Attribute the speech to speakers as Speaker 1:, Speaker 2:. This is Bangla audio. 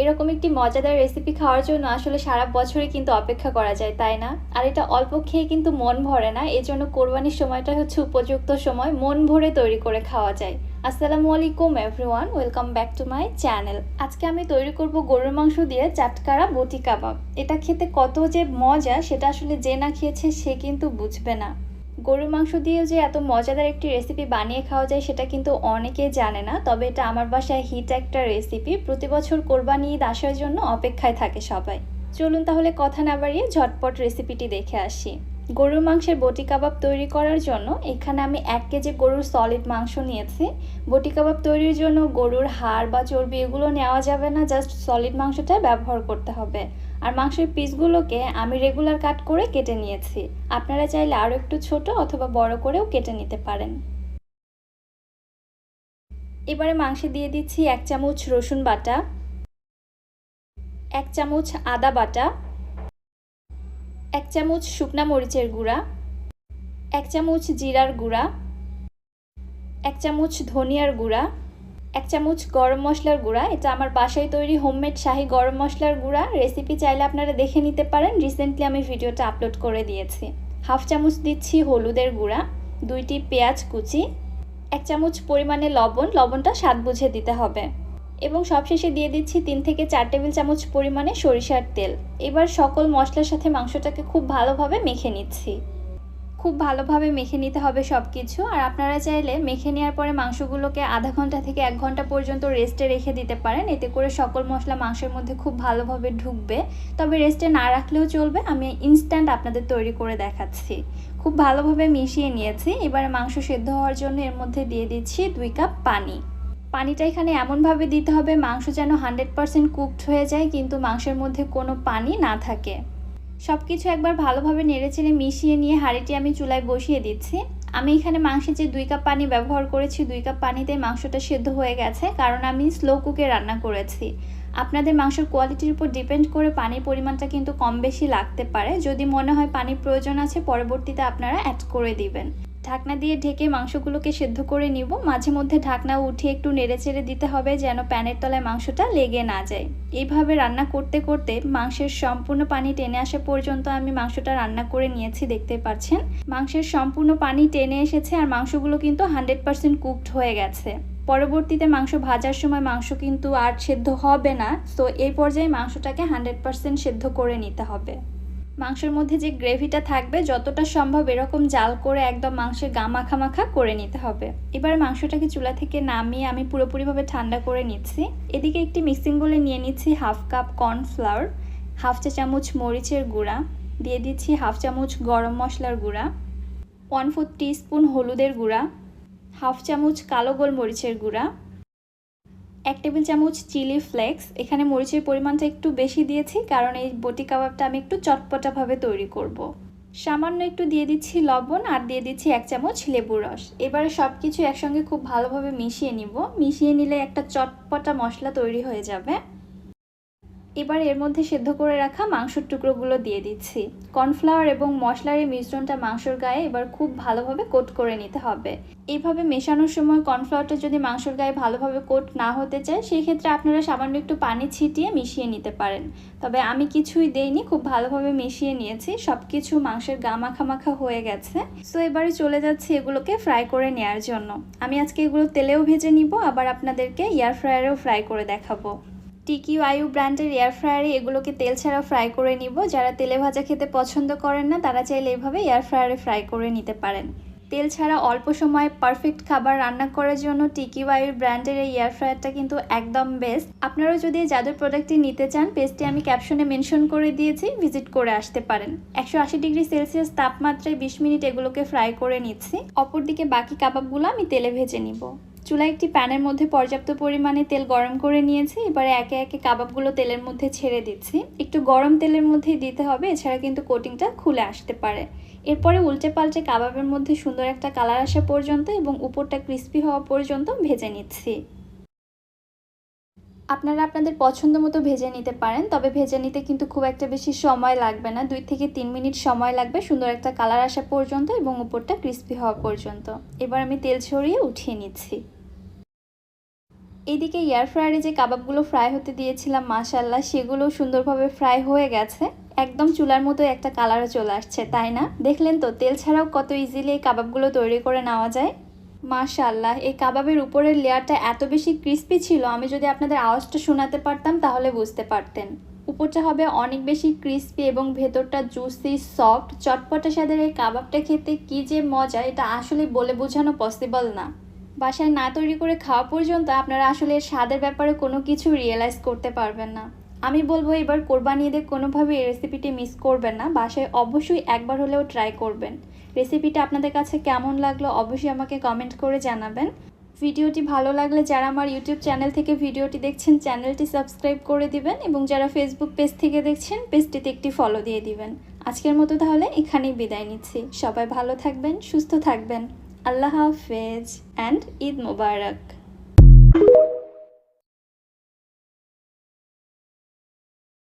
Speaker 1: এরকম একটি মজাদার রেসিপি খাওয়ার জন্য আসলে সারা বছরই কিন্তু অপেক্ষা করা যায়, তাই না? আর এটা অল্প খেয়ে কিন্তু মন ভরে না, এজন্য কোরবানির সময়টা হচ্ছে উপযুক্ত সময়, মন ভরে তৈরি করে খাওয়া যায়। আসসালামু আলাইকুম everyone, welcome back to my channel. আজকে আমি তৈরি করব গরুর মাংস দিয়ে চাটকারা বটি কাবাব। এটা খেতে কত যে মজা সেটা আসলে যে না খেয়েছে সে কিন্তু বুঝবে না। গরুর মাংস দিয়ে যে এত মজাদার একটি রেসিপি বানিয়ে খাওয়া যায় সেটা কিন্তু অনেকেই জানে না, তবে এটা আমার বাসায় হিট একটা রেসিপি। প্রতি বছর কোরবানি ঈদ আসার জন্য অপেক্ষায় থাকে সবাই। চলুন তাহলে কথা না বাড়িয়ে ঝটপট রেসিপিটি দেখে আসি। গরুর মাংসের বটি কাবাব তৈরি করার জন্য এখানে আমি 1 কেজি গরুর সলিড মাংস নিয়েছি। বটি কাবাব তৈরির জন্য গরুর হাড় বা চর্বি এগুলো নেওয়া যাবে না, জাস্ট সলিড মাংসটা ব্যবহার করতে হবে। আর মাংসের পিসগুলোকে আমি রেগুলার কাট করে কেটে নিয়েছি। আপনারা চাইলে আরও একটু ছোট অথবা বড় করেও কেটে নিতে পারেন। এবারে মাংসে দিয়ে দিচ্ছি 1 চামচ রসুন বাটা, 1 চামচ আদা বাটা, 1 চামচ শুকনা মরিচের গুঁড়া, 1 চামচ জিরার গুঁড়া, 1 চামচ ধনিয়ার গুঁড়া, 1 চামচ গরম মশলার গুঁড়া। এটা আমার বাসায় তৈরি হোমমেড শাহি গরম মশলার গুঁড়া। রেসিপি চাইলে আপনারা দেখে নিতে পারেন, রিসেন্টলি আমি ভিডিওটা আপলোড করে দিয়েছি। 1/2 চামচ দিচ্ছি হলুদের গুঁড়া, 2টি পেঁয়াজ কুচি, 1 চামচ পরিমাণে লবণ, লবণটা স্বাদ বুঝে দিতে হবে, এবং সবশেষে দিয়ে দিচ্ছি 3 থেকে 4 টেবিল চামচ পরিমাণে সরিষার তেল। এবার সকল মশলার সাথে মাংসটাকে খুব ভালোভাবে মেখে নিচ্ছি। খুব ভালোভাবে মেখে নিতে হবে সব কিছু। আর আপনারা চাইলে মেখে নেওয়ার পরে মাংসগুলোকে আধা ঘন্টা থেকে 1 ঘন্টা পর্যন্ত রেস্টে রেখে দিতে পারেন, এতে করে সকল মশলা মাংসের মধ্যে খুব ভালোভাবে ঢুকবে। তবে রেস্টে না রাখলেও চলবে, আমি ইনস্ট্যান্ট আপনাদের তৈরি করে দেখাচ্ছি। খুব ভালোভাবে মিশিয়ে নিয়েছি। এবারে মাংস সেদ্ধ হওয়ার জন্য এর মধ্যে দিয়ে দিচ্ছি 2 কাপ পানি। পানিটা এখানে এমনভাবে দিতে হবে মাংস যেন 100% কুকড হয়ে যায়, কিন্তু মাংসের মধ্যে কোনো পানি না থাকে। সব কিছু একবার ভালোভাবে নেড়েচেড়ে মিশিয়ে নিয়ে হাঁড়িটি আমি চুলায় বসিয়ে দিচ্ছি। আমি এখানে মাংসে যে 2 কাপ পানি ব্যবহার করেছি, 2 কাপ পানিতেই মাংসটা সেদ্ধ হয়ে গেছে, কারণ আমি স্লো কুকে রান্না করেছি। আপনাদের মাংসের কোয়ালিটির উপর ডিপেন্ড করে পানির পরিমাণটা কিন্তু কম বেশি লাগতে পারে। যদি মনে হয় পানির প্রয়োজন আছে, পরবর্তীতে আপনারা অ্যাড করে দিবেন। ঢাকনা দিয়ে ঢেকে মাংসগুলোকে সেদ্ধ করে নিব। মাঝে মধ্যে ঢাকনা উঠিয়ে একটু নেড়েচেড়ে দিতে হবে যেন প্যানের তলায় মাংসটা লেগে না যায়। এইভাবে রান্না করতে করতে মাংসের সম্পূর্ণ পানি টেনে আসা পর্যন্ত আমি মাংসটা রান্না করে নিয়েছি, দেখতে পাচ্ছেন মাংসের সম্পূর্ণ পানি টেনে এসেছে আর মাংসগুলো কিন্তু 100% কুকড হয়ে গেছে। পরবর্তীতে মাংস ভাজার সময় মাংস কিন্তু আর সেদ্ধ হবে না, তো এই পর্যায়ে মাংসটাকে 100% সেদ্ধ করে নিতে হবে। মাংসের মধ্যে যে গ্রেভিটা থাকবে যতটা সম্ভব এরকম জাল করে একদম মাংসের গা মাখা মাখা করে নিতে হবে। এবার মাংসটাকে চুলা থেকে নামিয়ে আমি পুরোপুরিভাবে ঠান্ডা করে নিচ্ছি। এদিকে একটি মিক্সিং বোলে নিয়ে নিচ্ছি 1/2 কাপ কর্নফ্লাওয়ার, 1/2 চা চামচ মরিচের গুঁড়া, দিয়ে দিচ্ছি 1/2 চামচ গরম মশলার গুঁড়া, 1/4 টিস্পুন হলুদের গুঁড়া, 1/2 চামচ কালো গোলমরিচের গুঁড়া, 1 টেবিল চামচ চিলি ফ্লেক্স। এখানে মরিচের পরিমাণটা একটু বেশি দিয়েছি কারণ এই বটি কাবাবটা আমি একটু চটপটাভাবে তৈরি করব। সামান্য একটু দিয়ে দিচ্ছি লবণ আর দিয়ে দিচ্ছি 1 চামচ লেবুর রস। এবারে সব কিছু একসঙ্গে খুব ভালোভাবে মিশিয়ে নিব। মিশিয়ে নিলে একটা চটপটা মশলা তৈরি হয়ে যাবে। এবার এর মধ্যে সেদ্ধ করে রাখা মাংসের টুকরোগুলো দিয়ে দিচ্ছি। কর্নফ্লাওয়ার এবং মশলার এই মিশ্রণটা মাংসের গায়ে এবার খুব ভালোভাবে কোট করে নিতে হবে। এইভাবে মেশানোর সময় কর্নফ্লাওয়ারটা যদি মাংসের গায়ে ভালোভাবে কোট না হতে চায়, সেই ক্ষেত্রে আপনারা সামান্য একটু পানি ছিটিয়ে মিশিয়ে নিতে পারেন। তবে আমি কিছুই দেইনি, খুব ভালোভাবে মিশিয়ে নিয়েছি। সব কিছু মাংসের গা মাখা মাখা হয়ে গেছে। সো এবারে চলে যাচ্ছি এগুলোকে ফ্রাই করে নেওয়ার জন্য। আমি আজকে এগুলো তেলেও ভেজে নিব, আবার আপনাদেরকে এয়ার ফ্রায়ারেও ফ্রাই করে দেখাবো। TQIU ব্র্যান্ডের এয়ার ফ্রায়ারে এগুলোকে তেল ছাড়া ফ্রাই করে নিব। যারা তেলে ভাজা খেতে পছন্দ করেন না তারা চাইলে এইভাবে এয়ার ফ্রায়ারে ফ্রাই করে নিতে পারেন। তেল ছাড়া অল্প সময়ে পারফেক্ট খাবার রান্না করার জন্য TQIU ব্র্যান্ডের এই এয়ার ফ্রায়ারটা কিন্তু একদম বেস্ট। আপনারাও যদি এই জাদুর প্রোডাক্টটি নিতে চান, পেজটি আমি ক্যাপশনে মেনশন করে দিয়েছি, ভিজিট করে আসতে পারেন। 180 ডিগ্রি সেলসিয়াস তাপমাত্রায় 20 মিনিট এগুলোকে ফ্রাই করে নিচ্ছি। অপরদিকে বাকি কাবাবগুলো আমি তেলে ভেজে নিব। চুলায় একটি প্যানের মধ্যে পর্যাপ্ত পরিমাণে তেল গরম করে নিয়েছি। এবারে একে একে কাবাবগুলো তেলের মধ্যে ছেড়ে দিচ্ছি। একটু গরম তেলের মধ্যেই দিতে হবে, এছাড়া কিন্তু কোটিংটা খুলে আসতে পারে। এরপরে উল্টে পাল্টে কাবাবের মধ্যে সুন্দর একটা কালার আসা পর্যন্ত এবং উপরটা ক্রিস্পি হওয়া পর্যন্ত ভেজে নিচ্ছি। আপনারা আপনাদের পছন্দ মতো ভেজে নিতে পারেন, তবে ভেজে নিতে কিন্তু খুব একটা বেশি সময় লাগবে না, 2 থেকে 3 মিনিট সময় লাগবে সুন্দর একটা কালার আসা পর্যন্ত এবং উপরটা ক্রিস্পি হওয়া পর্যন্ত। এবার আমি তেল ছড়িয়ে উঠিয়ে নিচ্ছি। এদিকে এয়ার ফ্রায়ারে যে কাবাবগুলো ফ্রাই হতে দিয়েছিলাম মাশাআল্লাহ সেগুলো সুন্দরভাবে ফ্রাই হয়ে গেছে, একদম চুলার মতো একটা কালারও চলে আসছে, তাই না? দেখলেন তো তেল ছাড়াও কত ইজিলি এই কাবাবগুলো তৈরি করে নেওয়া যায়। মাশাআল্লাহ, এই কাবাবের উপরের লেয়ারটা এত বেশি ক্রিস্পি ছিল, আমি যদি আপনাদের আওয়াজটা শোনাতে পারতাম তাহলে বুঝতে পারতেন। উপরটা হবে অনেক বেশি ক্রিস্পি এবং ভেতরটা জুসি সফট। চটপটা স্বাদের এই কাবাবটা খেতে কি যে মজা, এটা আসলে বলে বোঝানো পসিবল না। বাসায় না তৈরি করে খাওয়া পর্যন্ত আপনারা আসলে এর স্বাদের ব্যাপারে কোনো কিছু রিয়েলাইজ করতে পারবেন না। আমি বলবো এবার কোরবানি ঈদে কোনোভাবে এই রেসিপিটি মিস করবেন না, বাসায় অবশ্যই একবার হলেও ট্রাই করবেন। রেসিপিটা আপনাদের কাছে কেমন লাগলো অবশ্যই আমাকে কমেন্ট করে জানাবেন। ভিডিওটি ভালো লাগলে যারা আমার ইউটিউব চ্যানেল থেকে ভিডিওটি দেখছেন চ্যানেলটি সাবস্ক্রাইব করে দিবেন, এবং যারা ফেসবুক পেজ থেকে দেখছেন পেজটিতে একটি ফলো দিয়ে দিবেন। আজকের মতো তাহলে এখানেই বিদায় নিচ্ছি। সবাই ভালো থাকবেন, সুস্থ থাকবেন। আল্লাহ হাফেজ অ্যান্ড ঈদ মোবারক।